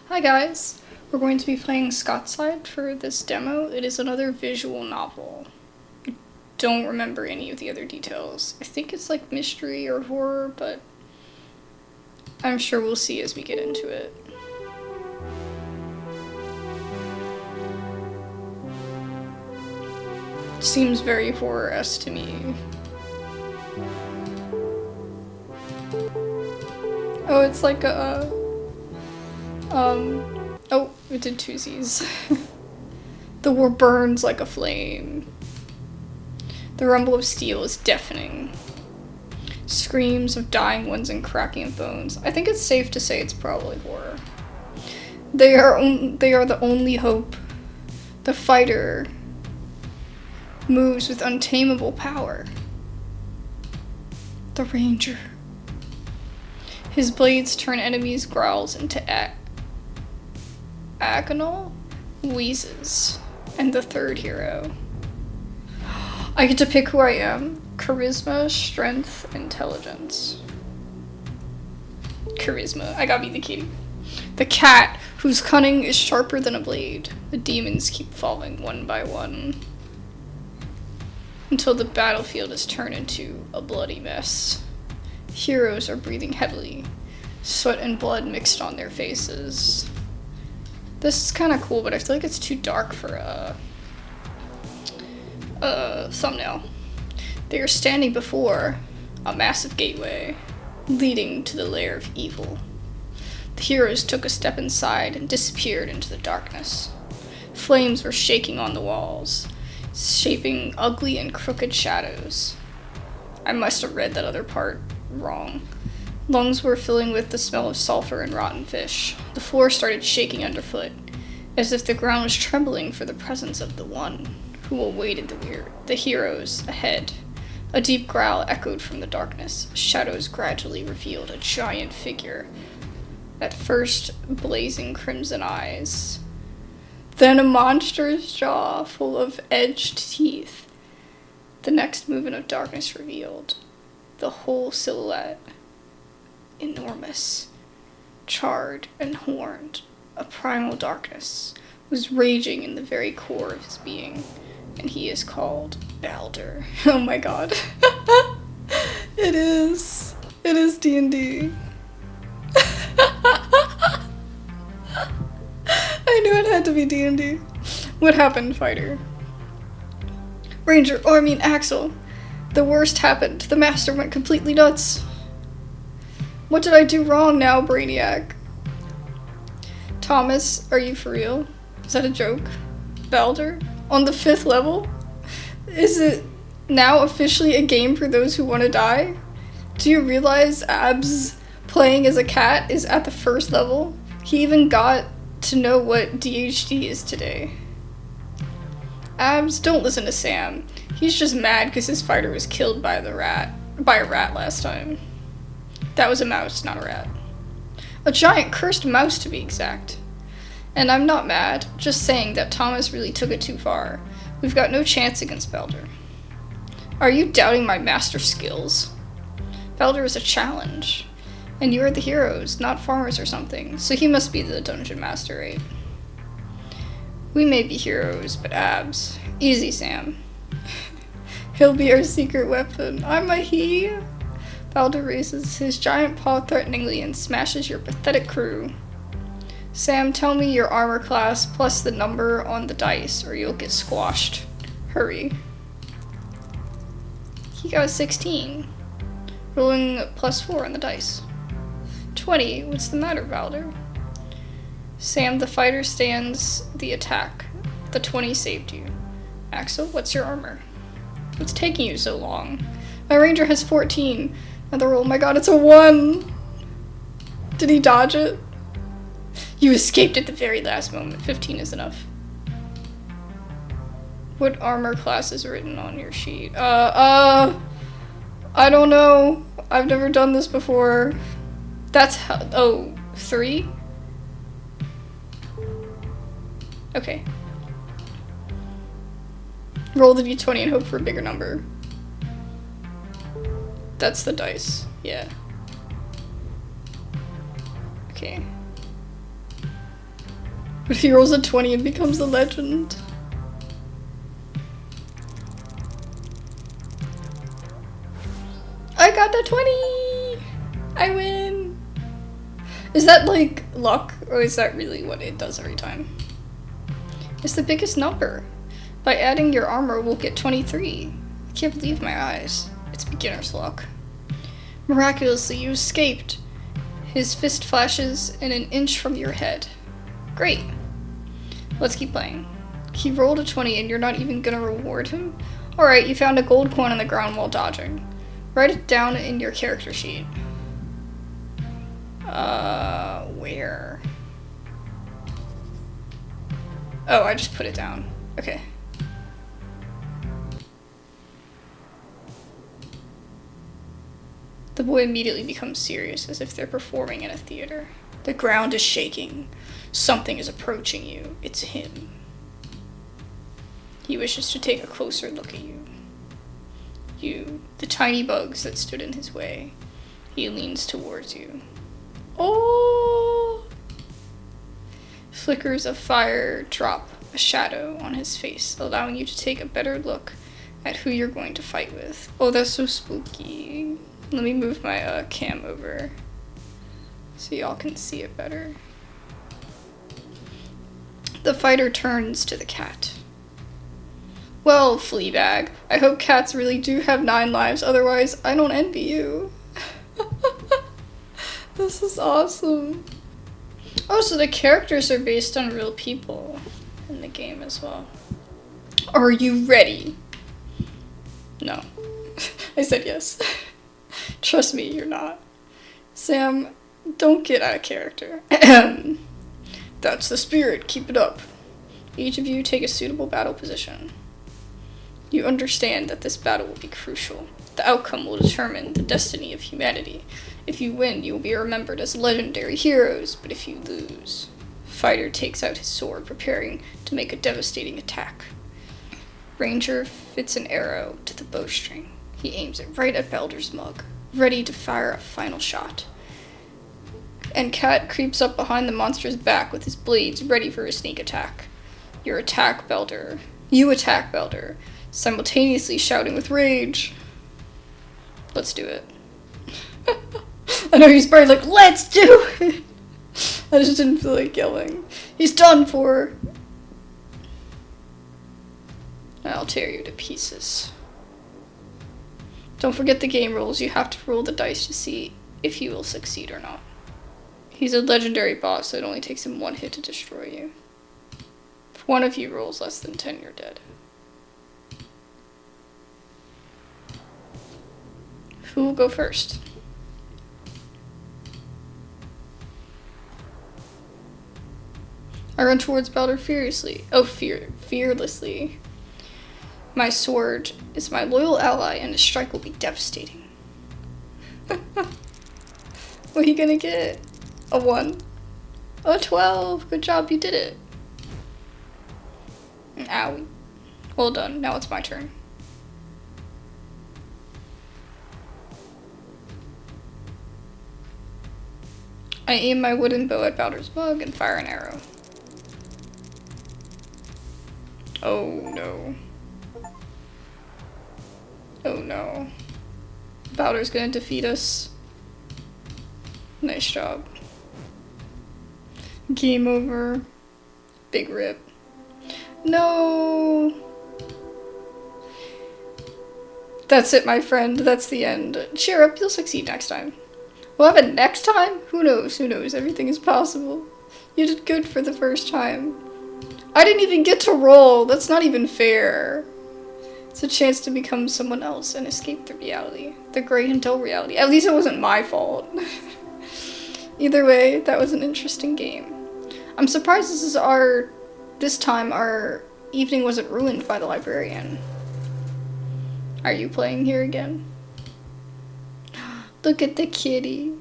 Hi guys! We're going to be playing Scottside for this demo. It is another visual novel. I don't remember any of the other details. I think it's like mystery or horror, but I'm sure we'll see as we get into it. It seems very horror-esque to me. Oh, it's like a oh, it did two Z's. The war burns like a flame. The rumble of steel is deafening. Screams of dying ones and cracking of bones. I think it's safe to say it's probably horror. They are the only hope. The fighter moves with untamable power. The ranger. His blades turn enemies' growls into agonal wheezes. And the third hero. I get to pick who I am. Charisma, strength, intelligence. Charisma. I gotta be the kitty. The cat, whose cunning is sharper than a blade. The demons keep falling one by one, until the battlefield is turned into a bloody mess. Heroes are breathing heavily, sweat and blood mixed on their faces. This is kind of cool, but I feel like it's too dark for a thumbnail. They are standing before a massive gateway leading to the lair of evil. The heroes took a step inside and disappeared into the darkness. Flames were shaking on the walls, shaping ugly and crooked shadows. I must have read that other part wrong. Lungs were filling with the smell of sulfur and rotten fish. The floor started shaking underfoot, as if the ground was trembling for the presence of the one who awaited the heroes ahead. A deep growl echoed from the darkness. Shadows gradually revealed a giant figure. At first, blazing crimson eyes. Then a monstrous jaw full of edged teeth. The next movement of darkness revealed the whole silhouette. Enormous, charred, and horned, a primal darkness was raging in the very core of his being, and he is called Balder. Oh my god. It is D&D. I knew it had to be D&D. What happened, fighter? Axel. The worst happened. The master went completely nuts. What did I do wrong now, Brainiac? Thomas, are you for real? Is that a joke? Balder? On the 5th level? Is it now officially a game for those who want to die? Do you realize Abs playing as a cat is at the 1st level? He even got to know what DHD is today. Abs, don't listen to Sam. He's just mad because his fighter was killed by a rat last time. That was a mouse, not a rat. A giant cursed mouse, to be exact. And I'm not mad, just saying that Thomas really took it too far. We've got no chance against Balder. Are you doubting my master skills? Balder is a challenge. And you are the heroes, not farmers or something, so he must be the dungeon master, right? We may be heroes, but Abs. Easy, Sam. He'll be our secret weapon. I'm a he. Balder raises his giant paw threateningly and smashes your pathetic crew. Sam, tell me your armor class plus the number on the dice, or you'll get squashed. Hurry. He got a 16. Rolling +4 on the dice. 20. What's the matter, Balder? Sam, the fighter stands the attack. The 20 saved you. Axel, what's your armor? What's taking you so long? My ranger has 14. Another roll. Oh my god, it's a 1! Did he dodge it? You escaped at the very last moment. 15 is enough. What armor class is written on your sheet? I don't know. I've never done this before. That's how. Oh, 3? Okay. Roll the d20 and hope for a bigger number. That's the dice. Yeah. Okay. But he rolls a 20 and becomes a legend. I got the 20! I win! Is that like luck, or is that really what it does every time? It's the biggest number. By adding your armor, we'll get 23. I can't believe my eyes. It's beginner's luck. Miraculously, you escaped. His fist flashes in an inch from your head. Great. Let's keep playing. He rolled a 20 and you're not even gonna reward him? Alright, you found a gold coin on the ground while dodging. Write it down in your character sheet. Where? Oh, I just put it down. Okay. The boy immediately becomes serious, as if they're performing in a theater. The ground is shaking. Something is approaching you. It's him. He wishes to take a closer look at you. You, the tiny bugs that stood in his way. He leans towards you. Oh! Flickers of fire drop a shadow on his face, allowing you to take a better look at who you're going to fight with. Oh, that's so spooky. Let me move my cam over so y'all can see it better. The fighter turns to the cat. Well, Fleabag, I hope cats really do have 9 lives, otherwise I don't envy you. This is awesome. Oh, so the characters are based on real people in the game as well. Are you ready? No. I said yes. Trust me, you're not. Sam, don't get out of character. That's the spirit, keep it up. Each of you take a suitable battle position. You understand that this battle will be crucial. The outcome will determine the destiny of humanity. If you win, you will be remembered as legendary heroes, but if you lose... Fighter takes out his sword, preparing to make a devastating attack. Ranger fits an arrow to the bowstring. He aims it right at Balder's mug, ready to fire a final shot. And Cat creeps up behind the monster's back with his blades ready for a sneak attack. You attack Balder, simultaneously shouting with rage. Let's do it. I know he's probably like, let's do it! I just didn't feel like yelling. He's done for! I'll tear you to pieces. Don't forget the game rules. You have to roll the dice to see if he will succeed or not. He's a legendary boss, so it only takes him 1 hit to destroy you. If one of you rolls less than 10, you're dead. Who will go first? I run towards Balder furiously. Oh, fearlessly. My sword is my loyal ally, and a strike will be devastating. What are you gonna get? A 1. A 12. Good job, you did it. Owie. Well done. Now it's my turn. I aim my wooden bow at Balder's mug and fire an arrow. Oh no. Oh no. Balder's gonna defeat us. Nice job. Game over. Big rip. No! That's it, my friend. That's the end. Cheer up, you'll succeed next time. We'll have it next time? Who knows? Who knows? Everything is possible. You did good for the first time. I didn't even get to roll. That's not even fair. It's a chance to become someone else and escape the reality. The gray and dull reality. At least it wasn't my fault. Either way, that was an interesting game. I'm surprised this time our evening wasn't ruined by the librarian. Are you playing here again? Look at the kitty.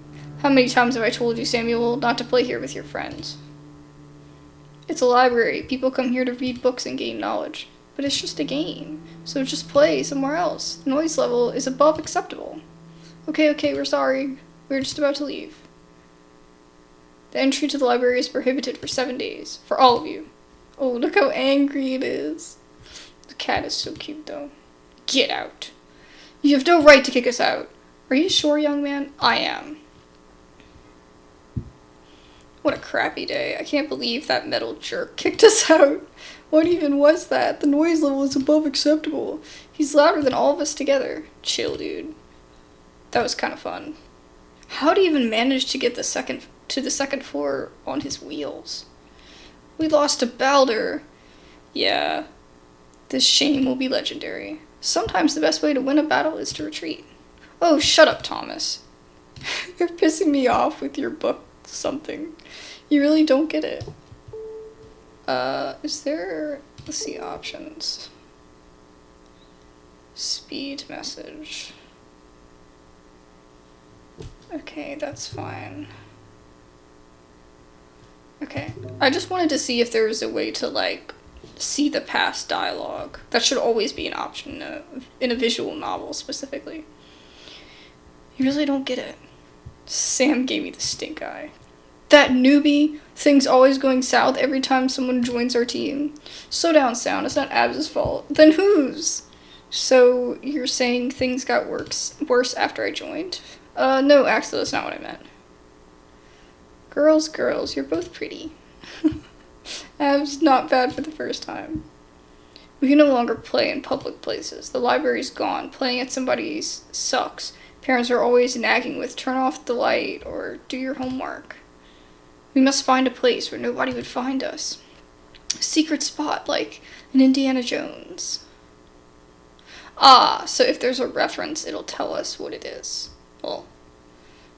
How many times have I told you, Samuel, not to play here with your friends? It's a library. People come here to read books and gain knowledge. But it's just a game. So just play somewhere else. The noise level is above acceptable. Okay, we're sorry. We're just about to leave. The entry to the library is prohibited for 7 days. For all of you. Oh, look how angry it is. The cat is so cute, though. Get out. You have no right to kick us out. Are you sure, young man? I am. What a crappy day. I can't believe that metal jerk kicked us out. What even was that? The noise level is above acceptable. He's louder than all of us together. Chill, dude. That was kind of fun. How'd he even manage to get to the second floor on his wheels? We lost to Balder. Yeah. This shame will be legendary. Sometimes the best way to win a battle is to retreat. Oh, shut up, Thomas. You're pissing me off with your book something. You really don't get it. Is there... Let's see, options. Speed message. Okay, that's fine. Okay. I just wanted to see if there was a way to, like, see the past dialogue. That should always be an option in a visual novel, specifically. You really don't get it. Sam gave me the stink eye. That newbie, things always going south every time someone joins our team. Slow down, Sound. It's not Abs' fault. Then whose? So, you're saying things got worse after I joined? No, actually, that's not what I meant. Girls, you're both pretty. Abs, not bad for the first time. We can no longer play in public places. The library's gone. Playing at somebody's sucks. Parents are always nagging with turn off the light or do your homework. We must find a place where nobody would find us. A secret spot like an Indiana Jones. Ah, so if there's a reference, it'll tell us what it is. Well,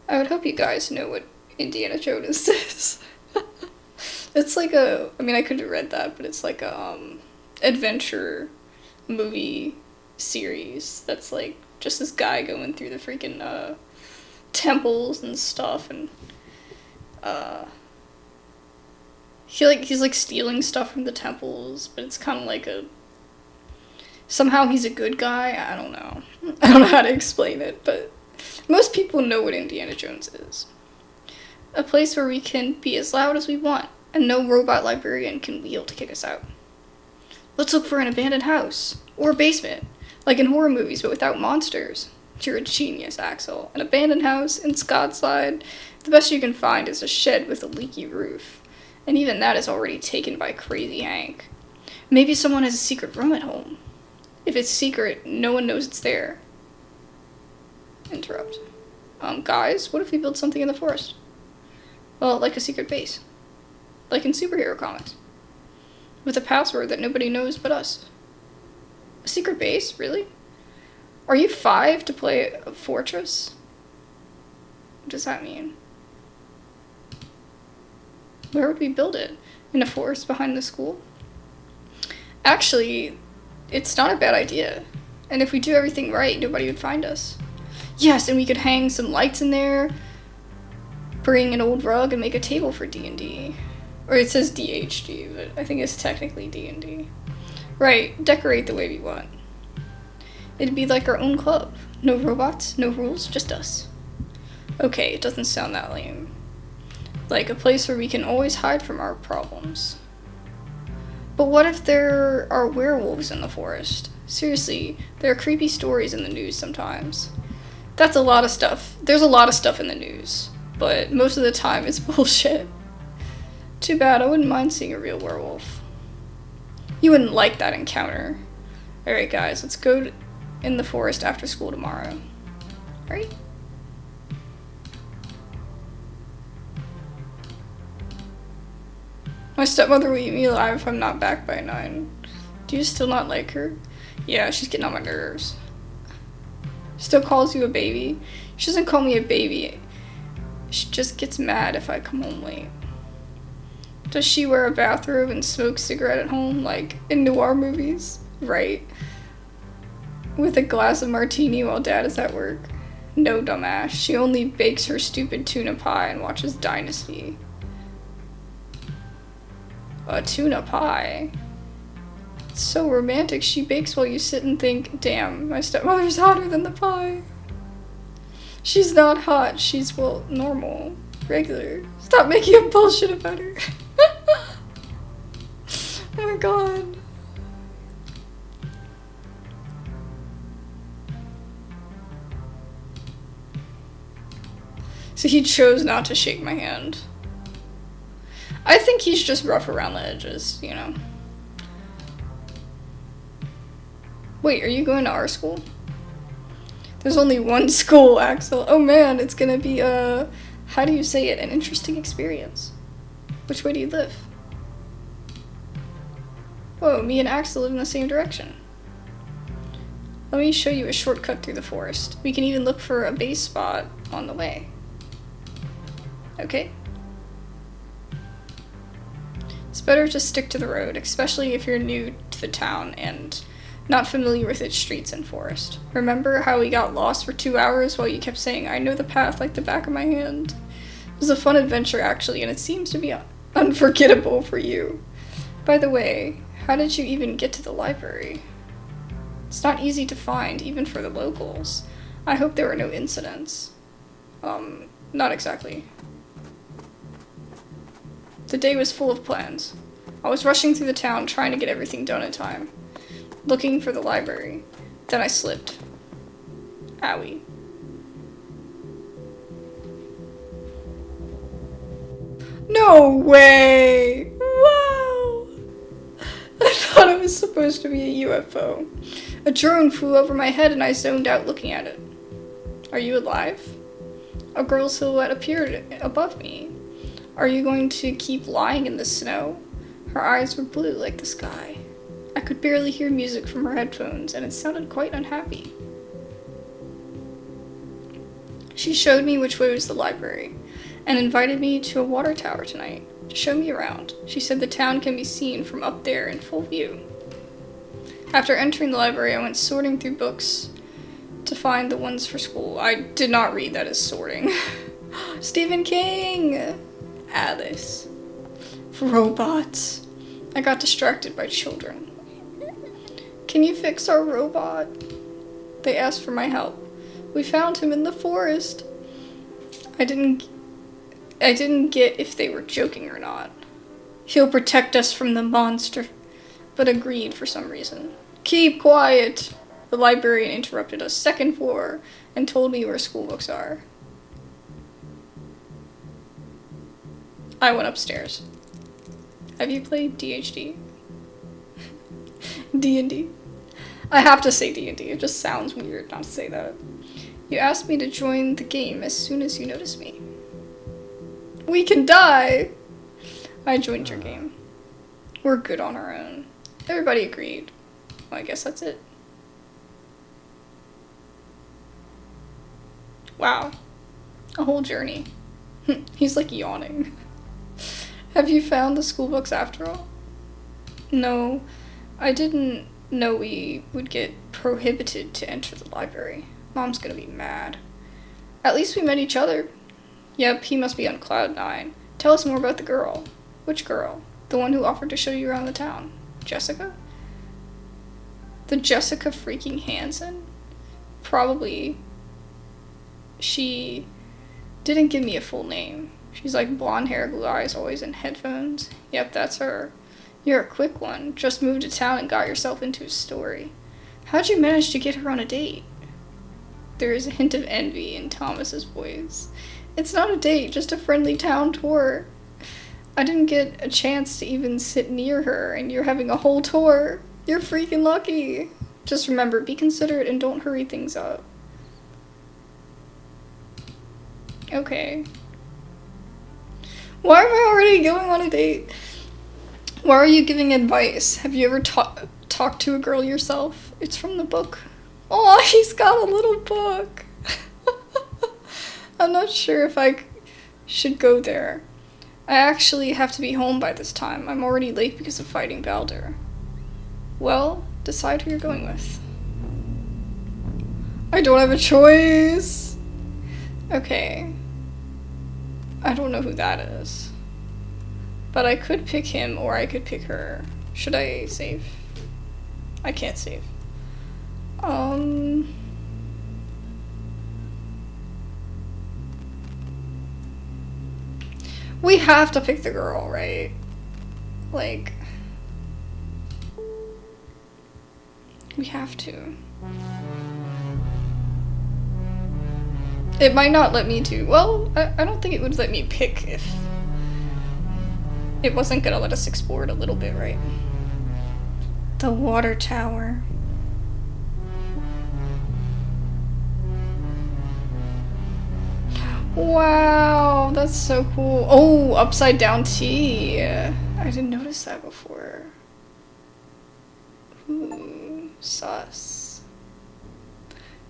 I would hope you guys know what Indiana Jones is. It's like I could have read that, but it's like a adventure movie series that's like just this guy going through the freaking temples and stuff, and he's like stealing stuff from the temples, but it's kind of like somehow he's a good guy. I don't know. I don't know how to explain it, but most people know what Indiana Jones is. A place where we can be as loud as we want, and no robot librarian can wheel to kick us out. Let's look for an abandoned house, or a basement, like in horror movies, but without monsters. You're a genius, Axel. An abandoned house in Scottside. The best you can find is a shed with a leaky roof. And even that is already taken by Crazy Hank. Maybe someone has a secret room at home. If it's secret, no one knows it's there. Interrupt. Guys, what if we build something in the forest? Well, like a secret base. Like in superhero comics. With a password that nobody knows but us. A secret base? Really? Are you 5 to play a fortress? What does that mean? Where would we build it? In a forest behind the school? Actually, it's not a bad idea. And if we do everything right, nobody would find us. Yes, and we could hang some lights in there, bring an old rug, and make a table for D&D. Or it says DHD, but I think it's technically D&D. Right, decorate the way we want. It'd be like our own club. No robots, no rules, just us. Okay, it doesn't sound that lame. Like a place where we can always hide from our problems. But what if there are werewolves in the forest? Seriously, there are creepy stories in the news sometimes. That's a lot of stuff. There's a lot of stuff in the news, but most of the time it's bullshit. Too bad, I wouldn't mind seeing a real werewolf. You wouldn't like that encounter. Alright guys, let's go in the forest after school tomorrow. Right? My stepmother will eat me alive if I'm not back by 9. Do you still not like her? Yeah, she's getting on my nerves. Still calls you a baby? She doesn't call me a baby. She just gets mad if I come home late. Does she wear a bathrobe and smoke cigarette at home like in noir movies? Right. With a glass of martini while dad is at work? No, dumbass. She only bakes her stupid tuna pie and watches Dynasty. A tuna pie? It's so romantic. She bakes while you sit and think, damn, my stepmother's hotter than the pie. She's not hot. She's, well, normal. regular. Stop making up bullshit about her. Oh my god. So he chose not to shake my hand. I think he's just rough around the edges, you know. Wait, are you going to our school? There's only one school, Axel. Oh man, it's gonna be how do you say it? An interesting experience. Which way do you live? Whoa, me and Axel live in the same direction. Let me show you a shortcut through the forest. We can even look for a base spot on the way. Okay? It's better to stick to the road, especially if you're new to the town and not familiar with its streets and forest. Remember how we got lost for 2 hours while you kept saying, I know the path like the back of my hand? It was a fun adventure, actually, and it seems to be unforgettable for you. By the way, how did you even get to the library? It's not easy to find, even for the locals. I hope there were no incidents. Not exactly. The day was full of plans. I was rushing through the town trying to get everything done in time. Looking for the library. Then I slipped. Owie. No way! Wow! I thought it was supposed to be a UFO. A drone flew over my head and I zoned out looking at it. Are you alive? A girl's silhouette appeared above me. Are you going to keep lying in the snow? Her eyes were blue like the sky. I could barely hear music from her headphones, and it sounded quite unhappy. She showed me which way was the library, and invited me to a water tower tonight to show me around. She said the town can be seen from up there in full view. After entering the library, I went sorting through books to find the ones for school. I did not read that as sorting. Stephen King! Alice. Robots. I got distracted by children. Can you fix our robot? They asked for my help. We found him in the forest. I didn't get if they were joking or not. He'll protect us from the monster, but agreed for some reason. Keep quiet! The librarian interrupted us, second floor, and told me where school books are. I went upstairs. Have you played DHD? D&D? I have to say D&D, it just sounds weird not to say that. You asked me to join the game as soon as you noticed me. We can die! I joined your game. We're good on our own. Everybody agreed. Well, I guess that's it. Wow. A whole journey. He's like yawning. Have you found the school books after all? No, I didn't know we would get prohibited to enter the library. Mom's gonna be mad. At least we met each other. Yep, he must be on cloud 9. Tell us more about the girl. Which girl? The one who offered to show you around the town. Jessica? The Jessica freaking Hansen? Probably. She didn't give me a full name. She's like blonde hair, blue eyes, always in headphones. Yep, that's her. You're a quick one. Just moved to town and got yourself into a story. How'd you manage to get her on a date? There is a hint of envy in Thomas's voice. It's not a date, just a friendly town tour. I didn't get a chance to even sit near her, and you're having a whole tour. You're freaking lucky. Just remember, be considerate and don't hurry things up. Okay. Why am I already going on a date? Why are you giving advice? Have you ever talked to a girl yourself? It's from the book. Oh, he's got a little book. I'm not sure if I should go there. I actually have to be home by this time. I'm already late because of fighting Balder. Well, decide who you're going with. I don't have a choice. Okay. I don't know who that is. But I could pick him or I could pick her. Should I save? I can't save. We have to pick the girl, right? Like, we have to. It might not let me to. Well, I don't think it would let me pick if it wasn't gonna let us explore it a little bit, right? The water tower. Wow, that's so cool. Oh, upside down tea. I didn't notice that before. Ooh, sus.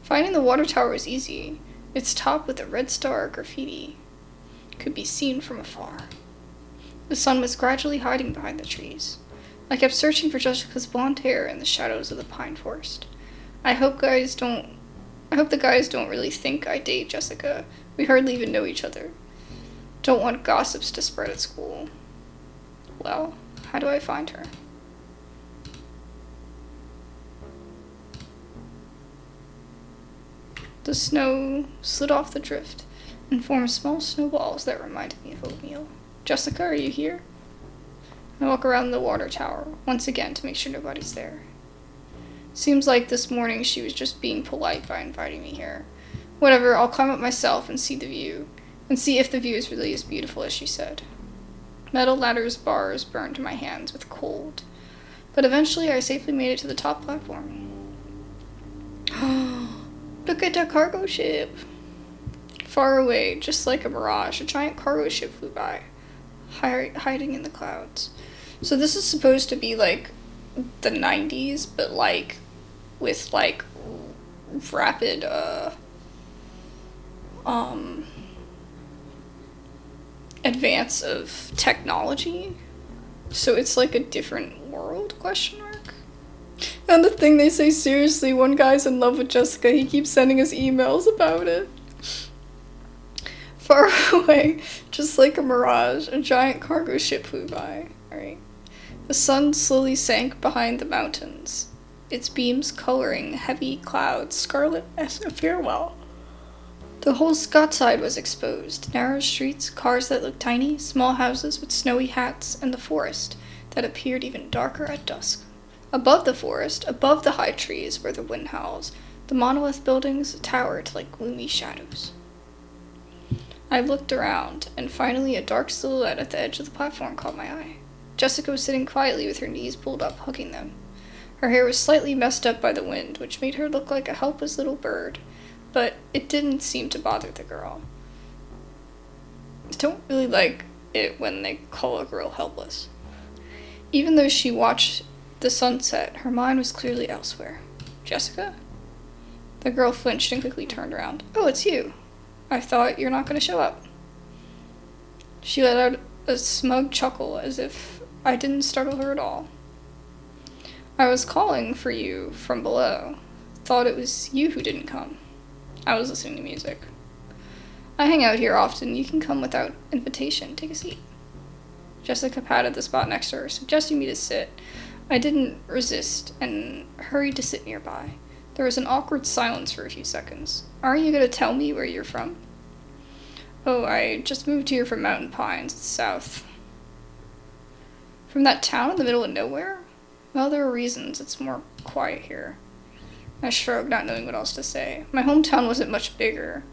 Finding the water tower was easy. Its top with a red star graffiti could be seen from afar. The sun was gradually hiding behind the trees. I kept searching for Jessica's blonde hair in the shadows of the pine forest. I hope the guys don't really think I date Jessica. We hardly even know each other. Don't want gossips to spread at school. Well, how do I find her? The snow slid off the drift and formed small snowballs that reminded me of oatmeal. Jessica, are you here? I walk around the water tower, once again to make sure nobody's there. Seems like this morning she was just being polite by inviting me here. Whatever, I'll climb up myself and see the view, and see if the view is really as beautiful as she said. Metal ladder's bars burned my hands with cold, but eventually I safely made it to the top platform. Look at the cargo ship! Far away, just like a mirage, a giant cargo ship flew by, hiding in the clouds. So this is supposed to be like the 90s, but like with like rapid advance of technology. So it's like a different world, question mark? And the thing they say, seriously, one guy's in love with Jessica, he keeps sending us emails about it. Far away, just like a mirage, a giant cargo ship flew by. Alright. The sun slowly sank behind the mountains, its beams coloring heavy clouds scarlet as a farewell. The whole Scottside was exposed. Narrow streets, cars that looked tiny, small houses with snowy hats, and the forest that appeared even darker at dusk. Above the forest, above the high trees where the wind howls, the monolith buildings towered like gloomy shadows. I looked around, and finally a dark silhouette at the edge of the platform caught my eye. Jessica was sitting quietly with her knees pulled up, hugging them. Her hair was slightly messed up by the wind, which made her look like a helpless little bird, but it didn't seem to bother the girl. I don't really like it when they call a girl helpless. Even though she watched the sunset, her mind was clearly elsewhere. Jessica? The girl flinched and quickly turned around. Oh, it's you. I thought you're not going to show up. She let out a smug chuckle as if I didn't startle her at all. I was calling for you from below. Thought it was you who didn't come. I was listening to music. I hang out here often. You can come without invitation. Take a seat. Jessica patted the spot next to her, suggesting me to sit. I didn't resist and hurried to sit nearby. There was an awkward silence for a few seconds. Aren't you going to tell me where you're from? Oh, I just moved here from Mountain Pines, south. From that town in the middle of nowhere? Well, there are reasons. It's more quiet here. I shrugged, not knowing what else to say. My hometown wasn't much bigger,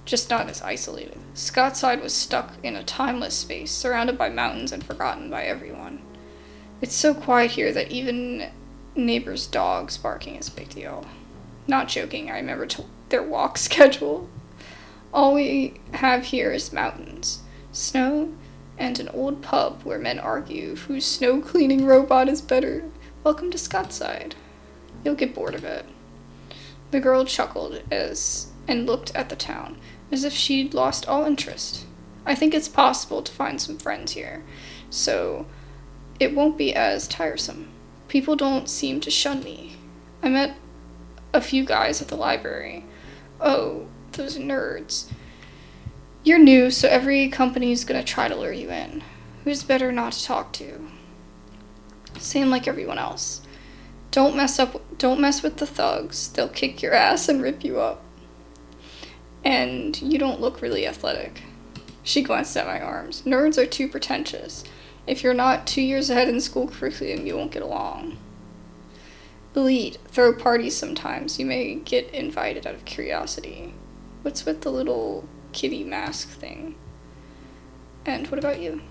just not as isolated. Scottside was stuck in a timeless space, surrounded by mountains and forgotten by everyone. It's so quiet here that even neighbors' dogs barking is a big deal. Not joking, I remember their walk schedule. All we have here is mountains, snow, and an old pub where men argue whose snow cleaning robot is better. Welcome to Scottside. You'll get bored of it. The girl chuckled and looked at the town, as if she'd lost all interest. I think it's possible to find some friends here, so it won't be as tiresome. People don't seem to shun me. I met a few guys at the library. Oh, those nerds. You're new, so every company's gonna try to lure you in. Who's better not to talk to? Same like everyone else. Don't mess with the thugs. They'll kick your ass and rip you up. And you don't look really athletic. She glanced at my arms. Nerds are too pretentious. If you're not 2 years ahead in school curriculum, you won't get along. Elite, throw parties sometimes. You may get invited out of curiosity. What's with the little kitty mask thing? And what about you?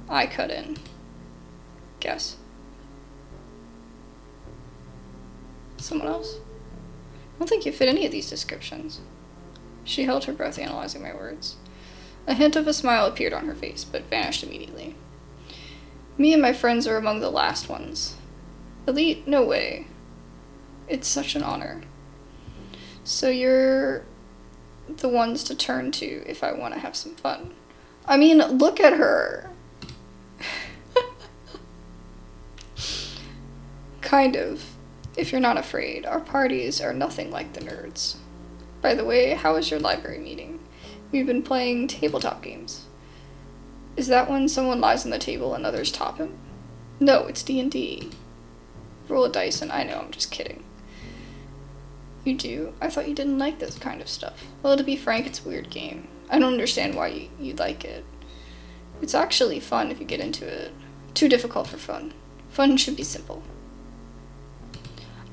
I cut in. Guess. Someone else? I don't think you fit any of these descriptions. She held her breath, analyzing my words. A hint of a smile appeared on her face, but vanished immediately. Me and my friends are among the last ones. Elite? No way. It's such an honor. So you're the ones to turn to if I want to have some fun. I mean, look at her. Kind of. If you're not afraid, our parties are nothing like the nerds. By the way, how was your library meeting? We've been playing tabletop games. Is that when someone lies on the table and others top him? No, it's D&D. Roll a dice and I know, I'm just kidding. You do? I thought you didn't like this kind of stuff. Well, to be frank, it's a weird game. I don't understand why you like it. It's actually fun if you get into it. Too difficult for fun. Fun should be simple.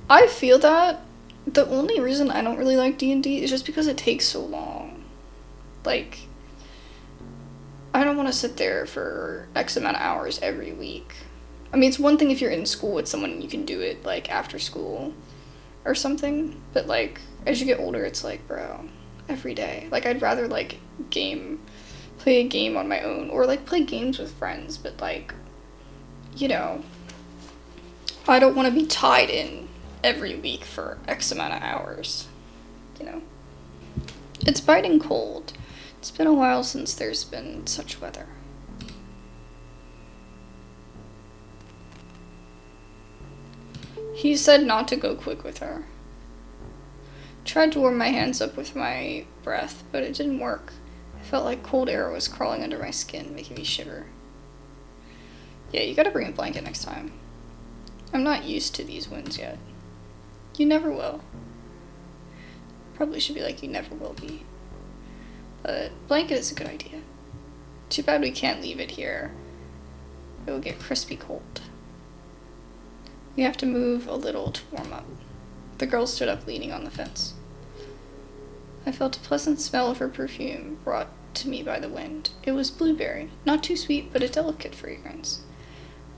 I feel that the only reason I don't really like D&D is just because it takes so long. Like, I don't want to sit there for X amount of hours every week. I mean, it's one thing if you're in school with someone and you can do it, like, after school or something. But, like, as you get older, it's like, bro, every day. Like, I'd rather, like, play a game on my own. Or, like, play games with friends. But, like, you know, I don't want to be tied in every week for X amount of hours, you know. It's biting cold. It's been a while since there's been such weather. He said not to go quick with her. Tried to warm my hands up with my breath, but it didn't work. I felt like cold air was crawling under my skin, making me shiver. Yeah, you gotta bring a blanket next time. I'm not used to these winds yet. You never will. Probably should be like, you never will be. But blanket is a good idea. Too bad we can't leave it here. It will get crispy cold. We have to move a little to warm up. The girl stood up, leaning on the fence. I felt a pleasant smell of her perfume brought to me by the wind. It was blueberry, not too sweet, but a delicate fragrance.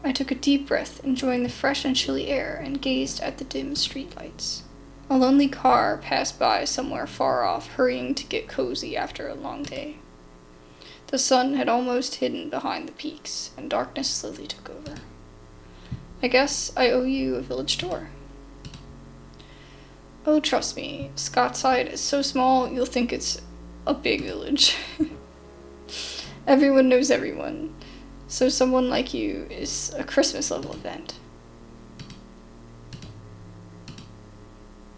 I took a deep breath, enjoying the fresh and chilly air, and gazed at the dim streetlights. A lonely car passed by somewhere far off, hurrying to get cozy after a long day. The sun had almost hidden behind the peaks, and darkness slowly took over. I guess I owe you a village tour. Oh, trust me, Scottside is so small you'll think it's a big village. Everyone knows everyone. So someone like you is a Christmas-level event.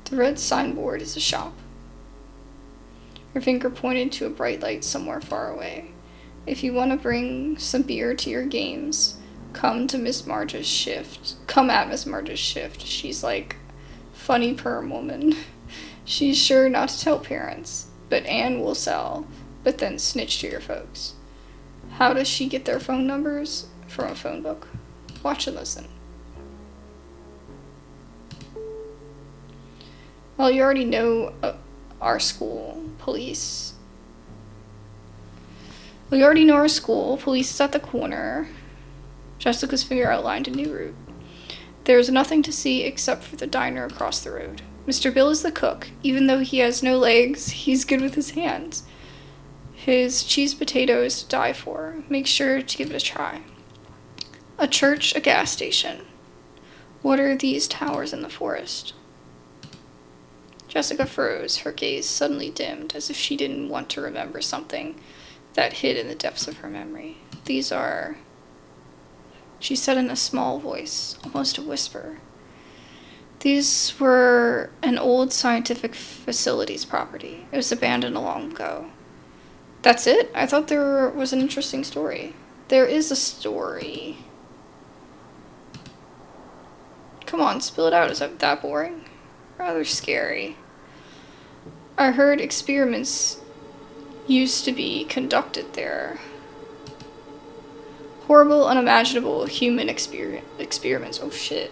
The red signboard is a shop. Her finger pointed to a bright light somewhere far away. If you want to bring some beer to your games, come at Miss Marge's shift. She's like funny perm woman. She's sure not to tell parents, but Anne will sell, but then snitch to your folks. How does she get their phone numbers? From a phone book. Watch and listen. Well, you already know our school. Police. Well, you already know our school. Police is at the corner. Jessica's finger outlined a new route. There's nothing to see except for the diner across the road. Mr. Bill is the cook. Even though he has no legs, he's good with his hands. His cheese potato is to die for. Make sure to give it a try. A church, a gas station. What are these towers in the forest? Jessica froze, her gaze suddenly dimmed, as if she didn't want to remember something that hid in the depths of her memory. These are... She said in a small voice, almost a whisper. These were an old scientific facilities property. It was abandoned long ago. That's it? I thought there was an interesting story. There is a story. Come on, spill it out. Is that boring? Rather scary. I heard experiments used to be conducted there. Horrible, unimaginable human experiments. Oh shit.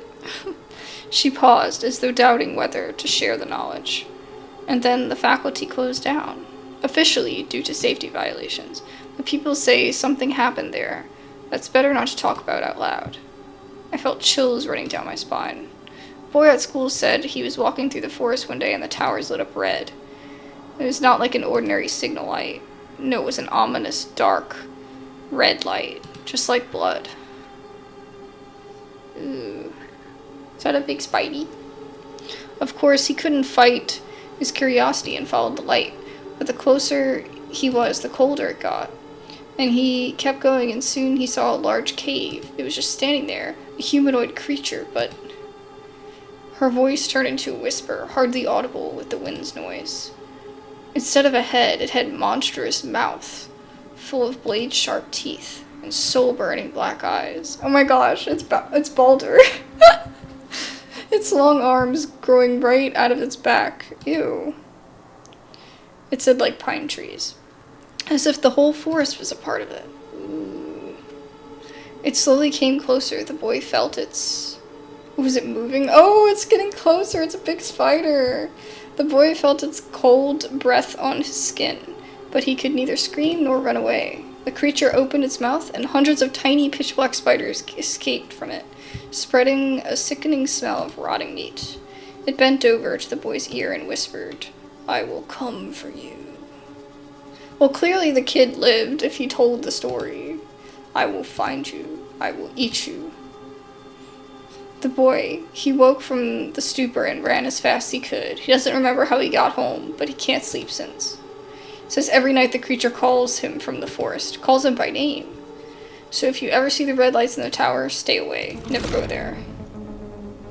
She paused, as though doubting whether to share the knowledge. And then the faculty closed down, officially due to safety violations. But people say something happened there that's better not to talk about out loud. I felt chills running down my spine. A boy at school said he was walking through the forest one day and the towers lit up red. It was not like an ordinary signal light. No, it was an ominous, dark, red light, just like blood. Ooh. Is that a big Spidey? Of course, he couldn't fight his curiosity and followed the light, but the closer he was, the colder it got. And he kept going, and soon he saw a large cave. It was just standing there, a humanoid creature, but her voice turned into a whisper, hardly audible with the wind's noise. Instead of a head, it had a monstrous mouth, full of blade-sharp teeth and soul-burning black eyes. Oh my gosh, it's Baldur. Its long arms growing right out of its back. Ew. It said like pine trees, as if the whole forest was a part of it. Ooh. It slowly came closer. The boy felt its... Was it moving? Oh, it's getting closer. It's a big spider. The boy felt its cold breath on his skin, but he could neither scream nor run away. The creature opened its mouth, and hundreds of tiny pitch-black spiders escaped from it, spreading a sickening smell of rotting meat. It bent over to the boy's ear and whispered, "I will come for you." Well, clearly the kid lived if he told the story. "I will find you. I will eat you." The boy, he woke from the stupor and ran as fast as he could. He doesn't remember how he got home, but he can't sleep since. Says every night the creature calls him from the forest, calls him by name. So if you ever see the red lights in the tower, stay away. Never go there.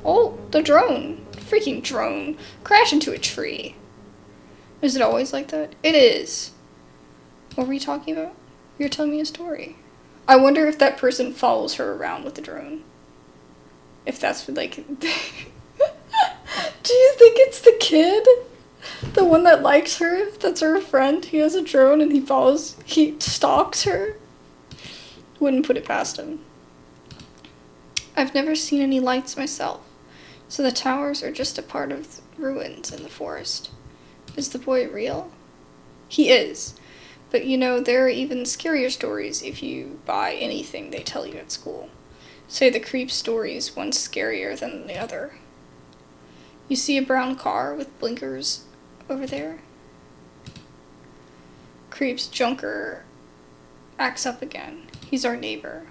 Oh, the drone. Freaking drone. Crash into a tree. Is it always like that? It is. What were you talking about? You're telling me a story. I wonder if that person follows her around with the drone. If that's like... Do you think it's the kid? The one that likes her? That's her friend? He has a drone and he stalks her? Wouldn't put it past him. I've never seen any lights myself, so the towers are just a part of the ruins in the forest. Is the boy real? He is. But you know, there are even scarier stories if you buy anything they tell you at school. Say the creep story is one scarier than the other. You see a brown car with blinkers over there? Creep's junker acts up again. He's our neighbor.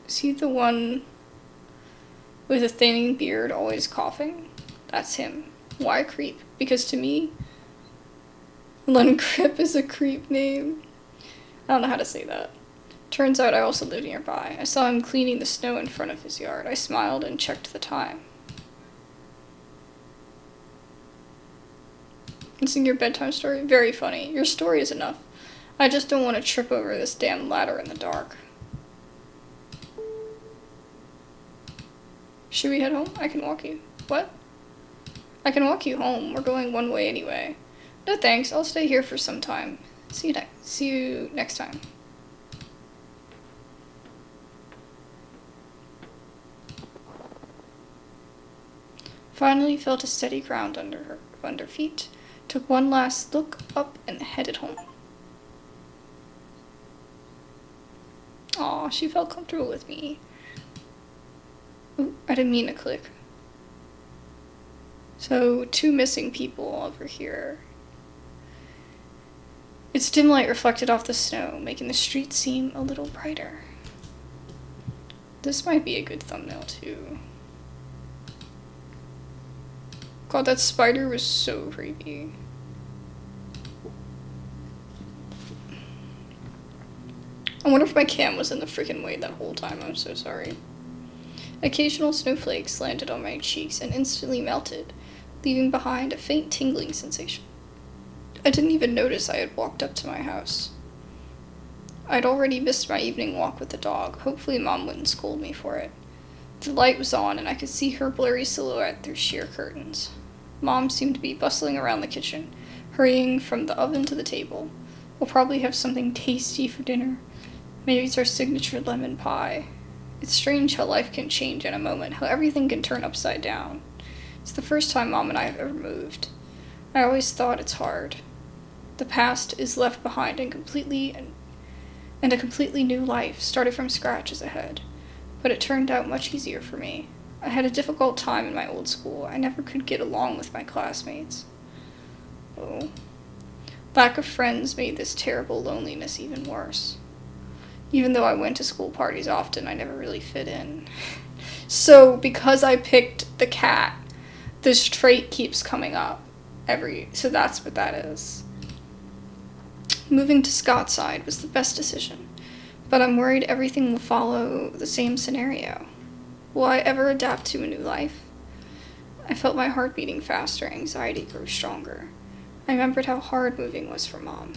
Is he the one with a thinning beard always coughing? That's him. Why creep? Because to me, Lundgrip is a creep name. I don't know how to say that. Turns out I also live nearby. I saw him cleaning the snow in front of his yard. I smiled and checked the time. Isn't your bedtime story? Very funny. Your story is enough. I just don't want to trip over this damn ladder in the dark. Should we head home? I can walk you. What? I can walk you home. We're going one way anyway. No thanks. I'll stay here for some time. See you next time. Finally felt a steady ground under feet. Took one last look up and headed home. Aw, she felt comfortable with me. Ooh, I didn't mean to click. So, 2 missing people over here. Its dim light reflected off the snow, making the street seem a little brighter. This might be a good thumbnail, too. God, that spider was so creepy. I wonder if my cam was in the freaking way that whole time. I'm so sorry. Occasional snowflakes landed on my cheeks and instantly melted, leaving behind a faint tingling sensation. I didn't even notice I had walked up to my house. I'd already missed my evening walk with the dog. Hopefully Mom wouldn't scold me for it. The light was on and I could see her blurry silhouette through sheer curtains. Mom seemed to be bustling around the kitchen, hurrying from the oven to the table. We'll probably have something tasty for dinner. Maybe it's our signature lemon pie. It's strange how life can change in a moment, how everything can turn upside down. It's the first time Mom and I have ever moved. I always thought it's hard. The past is left behind and a completely new life, started from scratch, is ahead. But it turned out much easier for me. I had a difficult time in my old school. I never could get along with my classmates. Oh. Lack of friends made this terrible loneliness even worse. Even though I went to school parties often, I never really fit in. So, because I picked the cat, this trait keeps coming up so that's what that is. Moving to Scottside was the best decision, but I'm worried everything will follow the same scenario. Will I ever adapt to a new life? I felt my heart beating faster, anxiety grew stronger. I remembered how hard moving was for Mom.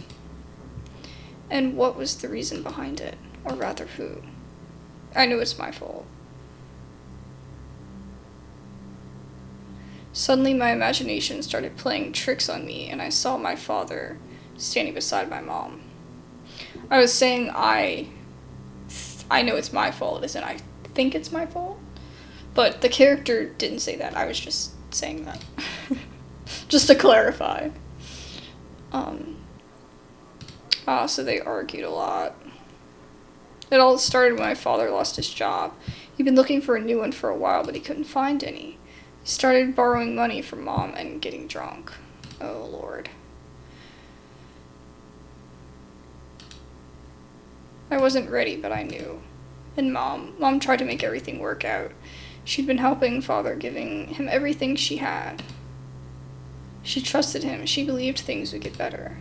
And what was the reason behind it? Or rather, who? I knew it's my fault. Suddenly, my imagination started playing tricks on me, and I saw my father standing beside my mom. I was saying I know it's my fault, as in I think it's my fault. But the character didn't say that. I was just saying that. Just to clarify. So they argued a lot. It all started when my father lost his job. He'd been looking for a new one for a while, but he couldn't find any. He started borrowing money from Mom and getting drunk. Oh, Lord. I wasn't ready, but I knew. And Mom tried to make everything work out. She'd been helping Father, giving him everything she had. She trusted him. She believed things would get better.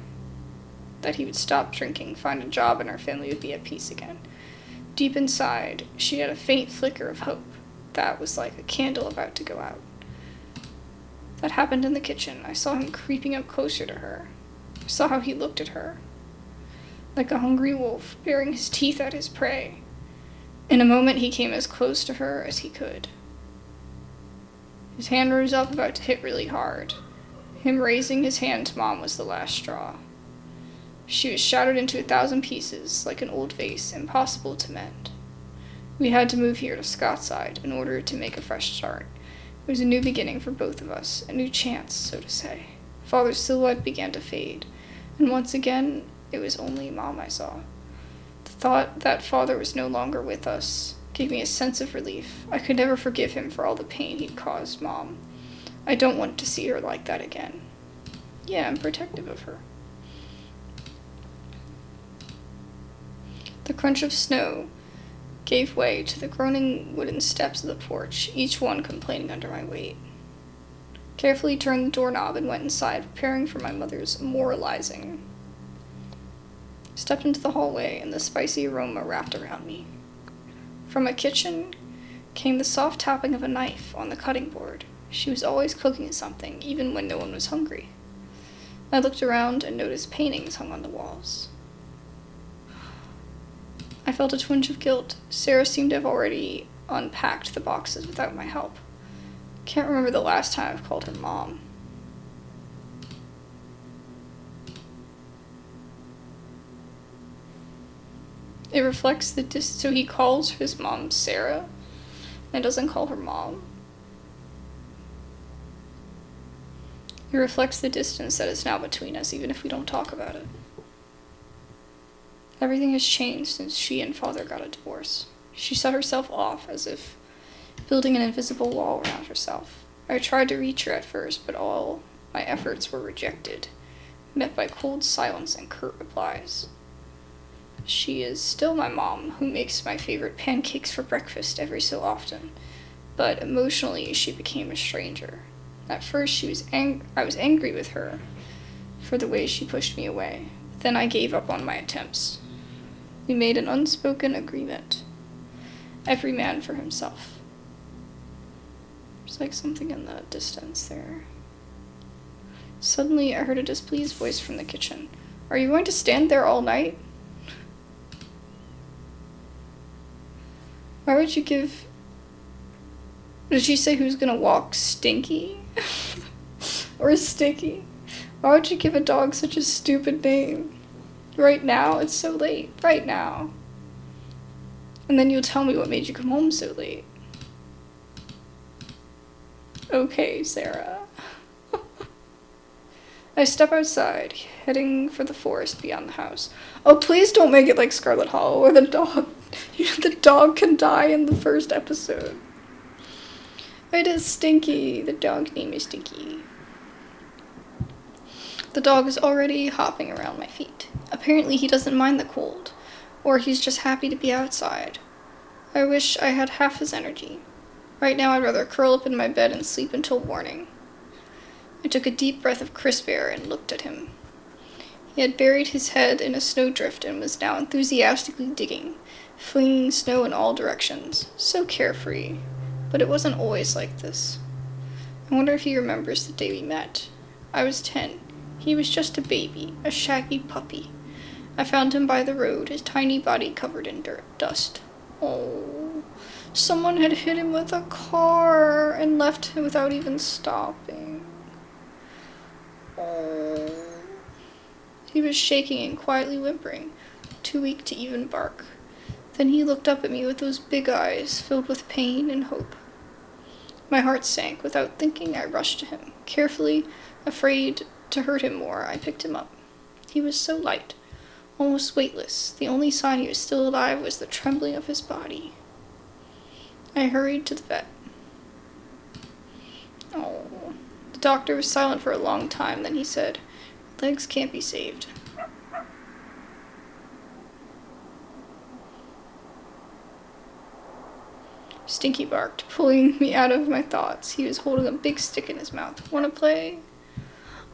That he would stop drinking, find a job, and our family would be at peace again. Deep inside, she had a faint flicker of hope. That was like a candle about to go out. That happened in the kitchen. I saw him creeping up closer to her. I saw how he looked at her. Like a hungry wolf, baring his teeth at his prey. In a moment, he came as close to her as he could. His hand rose up, about to hit really hard. Him raising his hand to Mom was the last straw. She was shattered into 1,000 pieces, like an old vase, impossible to mend. We had to move here to Scottside in order to make a fresh start. It was a new beginning for both of us, a new chance, so to say. Father's silhouette began to fade, and once again, it was only Mom I saw. The thought that Father was no longer with us gave me a sense of relief. I could never forgive him for all the pain he'd caused Mom. I don't want to see her like that again. Yeah, I'm protective of her. The crunch of snow gave way to the groaning wooden steps of the porch, each one complaining under my weight. Carefully turned the doorknob and went inside, preparing for my mother's moralizing. Stepped into the hallway, and the spicy aroma wrapped around me. From a kitchen came the soft tapping of a knife on the cutting board. She was always cooking something, even when no one was hungry. I looked around and noticed paintings hung on the walls. I felt a twinge of guilt. Sarah seemed to have already unpacked the boxes without my help. Can't remember the last time I've called her Mom. It reflects so he calls his mom Sarah and doesn't call her Mom. It reflects the distance that is now between us, even if we don't talk about it. Everything has changed since she and Father got a divorce. She shut herself off, as if building an invisible wall around herself. I tried to reach her at first, but all my efforts were rejected, met by cold silence and curt replies. She is still my mom, who makes my favorite pancakes for breakfast every so often, but emotionally she became a stranger. At first I was angry with her for the way she pushed me away. Then I gave up on my attempts. We made an unspoken agreement. Every man for himself. There's like something in the distance there. Suddenly I heard a displeased voice from the kitchen. Are you going to stand there all night? Why would you give... Did she say who's gonna walk Stinky? Or Sticky? Why would you give a dog such a stupid name? Right now? It's so late. Right now. And then you'll tell me what made you come home so late. Okay, Sarah. I step outside, heading for the forest beyond the house. Oh, please don't make it like Scarlet Hollow, or the dog. The dog can die in the first episode. It is Stinky. The dog's name is Stinky. The dog is already hopping around my feet. Apparently he doesn't mind the cold, or he's just happy to be outside. I wish I had half his energy. Right now I'd rather curl up in my bed and sleep until morning. I took a deep breath of crisp air and looked at him. He had buried his head in a snowdrift and was now enthusiastically digging, flinging snow in all directions. So carefree. But it wasn't always like this. I wonder if he remembers the day we met. I was 10. He was just a baby, a shaggy puppy. I found him by the road, his tiny body covered in dust. Oh, someone had hit him with a car and left him without even stopping. Oh. He was shaking and quietly whimpering, too weak to even bark. Then he looked up at me with those big eyes filled with pain and hope. My heart sank. Without thinking, I rushed to him. Carefully, afraid to hurt him more, I picked him up. He was so light, almost weightless. The only sign he was still alive was the trembling of his body. I hurried to the vet. Oh. The doctor was silent for a long time, then he said, "Legs can't be saved." Stinky barked, pulling me out of my thoughts. He was holding a big stick in his mouth. "Wanna play?"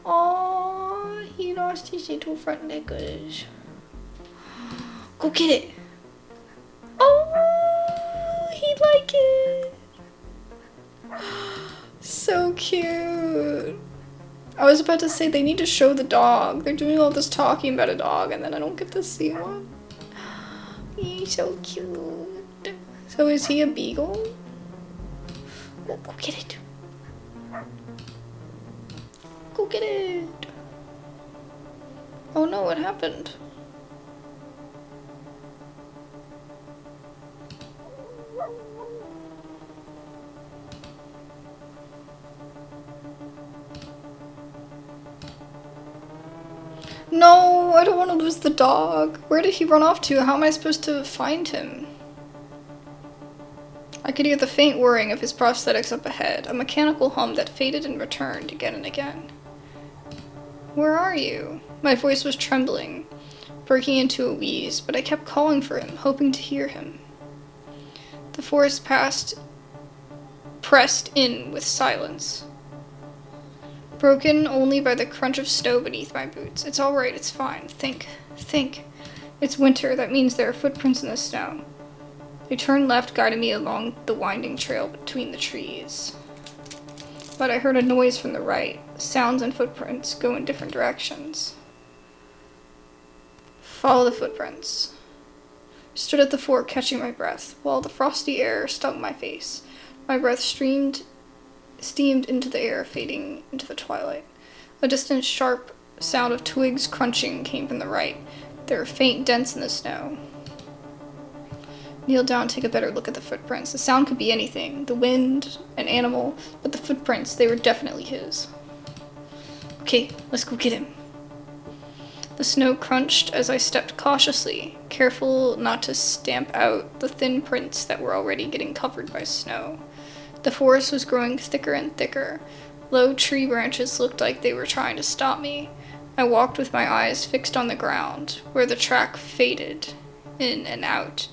Oh, he lost his little front legs. Go get it. Oh, he'd like it. So cute. I was about to say they need to show the dog. They're doing all this talking about a dog and then I don't get to see one. He's so cute. So is he a beagle? Oh, go get it. Go get it. Oh no, what happened? No, I don't want to lose the dog. Where did he run off to? How am I supposed to find him? I could hear the faint whirring of his prosthetics up ahead, a mechanical hum that faded and returned again and again. Where are you? My voice was trembling, breaking into a wheeze, but I kept calling for him, hoping to hear him. The forest pressed in with silence, broken only by the crunch of snow beneath my boots. It's all right, it's fine. Think. It's winter, that means there are footprints in the snow. They turned left, guiding me along the winding trail between the trees. But I heard a noise from the right. Sounds and footprints go in different directions. Follow the footprints. Stood at the fork, catching my breath, while the frosty air stung my face. My breath steamed into the air, fading into the twilight. A distant, sharp sound of twigs crunching came from the right. There were faint dents in the snow. Kneel down, take a better look at the footprints. The sound could be anything. The wind, an animal, but the footprints, they were definitely his. Okay, let's go get him. The snow crunched as I stepped cautiously, careful not to stamp out the thin prints that were already getting covered by snow. The forest was growing thicker and thicker. Low tree branches looked like they were trying to stop me. I walked with my eyes fixed on the ground, where the track faded in and out,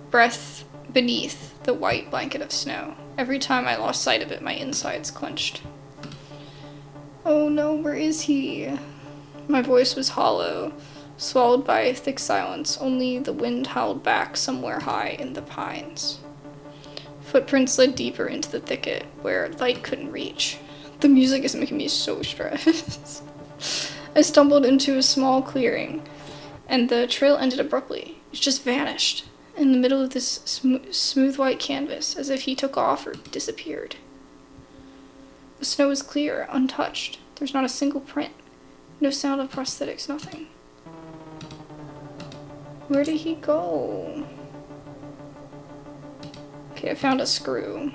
breath beneath the white blanket of snow. Every time I lost sight of it, my insides clenched. Oh no, where is he? My voice was hollow, swallowed by a thick silence. Only the wind howled back somewhere high in the pines. Footprints led deeper into the thicket, where light couldn't reach. The music is making me so stressed. I stumbled into a small clearing, and the trail ended abruptly. It just vanished in the middle of this smooth white canvas, as if he took off or disappeared. The snow was clear, untouched. There's not a single print. No sound of prosthetics, nothing. Where did he go? Okay, I found a screw.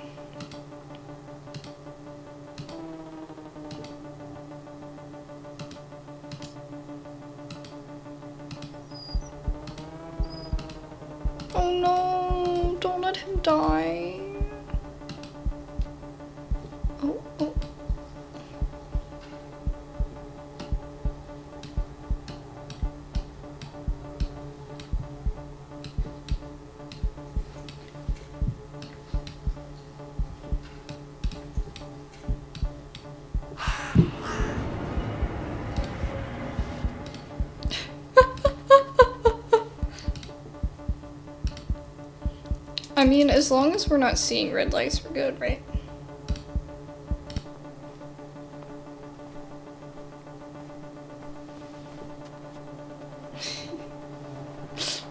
Oh no, don't let him die. Oh, oh. I mean, as long as we're not seeing red lights, we're good, right?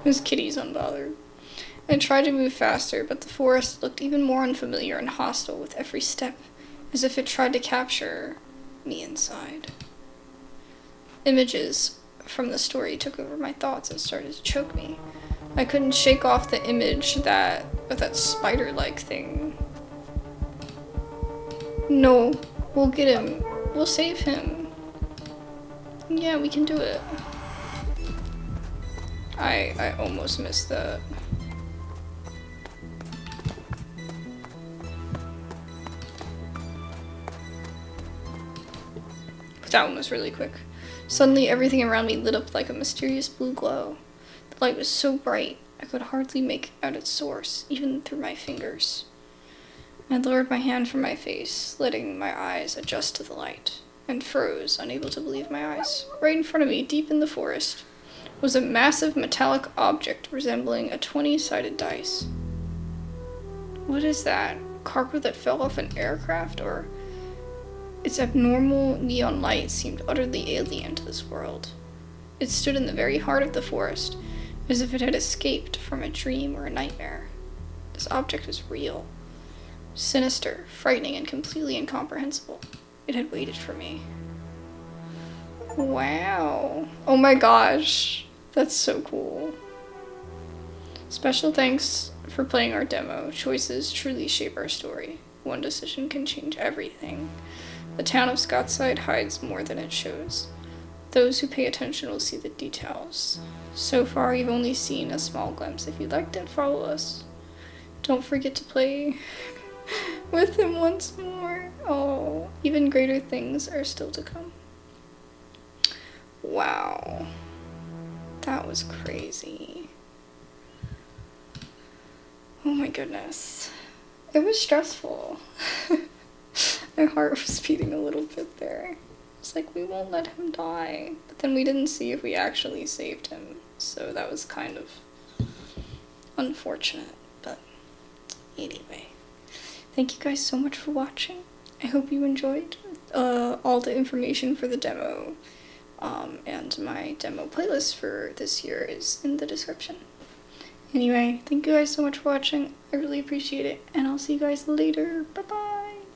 This kitty's unbothered. I tried to move faster, but the forest looked even more unfamiliar and hostile with every step, as if it tried to capture me inside. Images from the story took over my thoughts and started to choke me. I couldn't shake off the image of that spider-like thing. No, we'll get him. We'll save him. Yeah, we can do it. I almost missed that. That one was really quick. Suddenly, everything around me lit up like a mysterious blue glow. The light was so bright, I could hardly make out its source, even through my fingers. I lowered my hand from my face, letting my eyes adjust to the light, and froze, unable to believe my eyes. Right in front of me, deep in the forest, was a massive metallic object resembling a 20-sided dice. What is that? Cargo that fell off an aircraft, or... Its abnormal neon light seemed utterly alien to this world. It stood in the very heart of the forest, as if it had escaped from a dream or a nightmare. This object was real, sinister, frightening, and completely incomprehensible. It had waited for me. Wow. Oh my gosh. That's so cool. Special thanks for playing our demo. Choices truly shape our story. One decision can change everything. The town of Scottside hides more than it shows. Those who pay attention will see the details. So far, you've only seen a small glimpse. If you liked it, follow us. Don't forget to play with him once more. Oh, even greater things are still to come. Wow. That was crazy. Oh my goodness. It was stressful. My heart was beating a little bit there. It's like, we won't let him die. But then we didn't see if we actually saved him. So that was kind of unfortunate. But anyway. Thank you guys so much for watching. I hope you enjoyed. All the information for the demo and my demo playlist for this year is in the description. Anyway, thank you guys so much for watching. I really appreciate it. And I'll see you guys later. Bye-bye.